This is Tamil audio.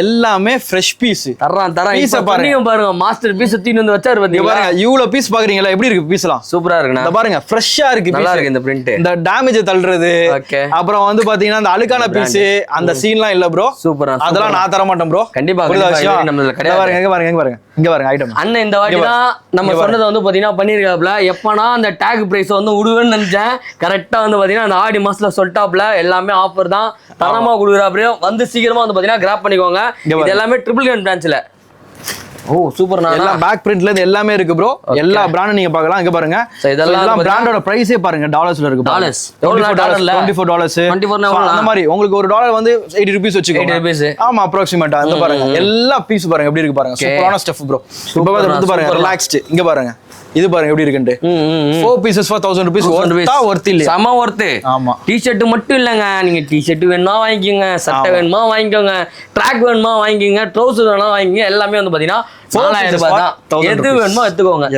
எல்லாமே ஃப்ரெஷ் பீஸ் பீஸ் பாருங்க மாஸ்டர் பீஸ் தூக்கி வந்து வச்சாரு பாத்தீங்களா பாருங்க இவ்வளவு பீஸ் பாக்குறீங்களா எப்படி இருக்கு பீஸ்லாம் சூப்பரா இருக்குண்ணா பாருங்க ஃப்ரெஷ்ஷா இருக்கு நல்லா இருக்கு இந்த பிரிண்ட் இந்த டேமேஜ் தள்ளுறது அப்புறம் வந்து பாத்தீங்கன்னா அந்த அழுக்கான பீஸ் அந்த சீன்லாம் இல்ல ப்ரோ சூப்பரா அதெல்லாம் நான் தர மாட்டேன் ப்ரோ கண்டிப்பா பாருங்க இங்க பாருங்க ஐட்டம் அண்ணன் இந்த வாட்டி தான் நம்ம சொன்னதை வந்து பாத்தீங்கன்னா பண்ணிருக்காப்ல எப்பனா அந்த டேக் பிரைஸ் வந்து விடுவேன்னு நினைச்சேன் கரெக்டா வந்து பாத்தீங்கன்னா அந்த ஆடி மாசத்துல சொல்லிட்டாப்ல எல்லாமே ஆஃபர் தான் தரமா கொடுக்குறாப்ல வந்து சீக்கிரமா வந்து பாத்தீங்கன்னா கிராப் பண்ணிக்கோங்க இது எல்லாமே ட்ரிபிள் கேன் பிரான்ச்ல ஓ சூப்பர் எல்லாம் பேக் பிரிண்ட்ல இருந்து எல்லாமே இருக்கு ப்ரோ எல்லா பிராண்டும் நீங்க பார்க்கலாம் இங்க பாருங்க இதெல்லாம் பிராண்டோட பிரைஸே பாருங்க டாலர்ஸ்ல இருக்கு டாலர்ஸ் எவ்வளவு டாலர்ல $24 அந்த மாதிரி உங்களுக்கு ஒரு டாலர் வந்து 80 ரூபீஸ் வச்சுக்கோங்க 80 ரூபீஸ் ஆமா அப்ராக்ஸிமேட்டா இந்த பாருங்க எல்லா பீஸ் பாருங்க எப்படி இருக்கு பாருங்க சூப்பரான ஸ்டஃப் ப்ரோ இப்போ வந்து பாருங்க ரிலாக்ஸ்ட் இங்க பாருங்க இது பாருங்க எப்படி இருக்குன்னு 4 pieces for 1000 rupees ஒர்த் இல்ல சம ஒர்த் ஆமா டி-ஷர்ட் மட்டும் இல்லங்க நீங்க டி-ஷர்ட் வேணுமா வாங்கிக்கோங்க சட்டை வேணுமா வாங்கிக்கோங்க ட்ராக் வேணுமா வாங்கிக்கோங்க ட்ரவுசர் வேணுமா வாங்கிக்கோங்க எல்லாமே வந்து பாத்தீங்கன்னா 4000 ரூபாய் தான் எது வேணுமோ எடுத்துக்கோங்க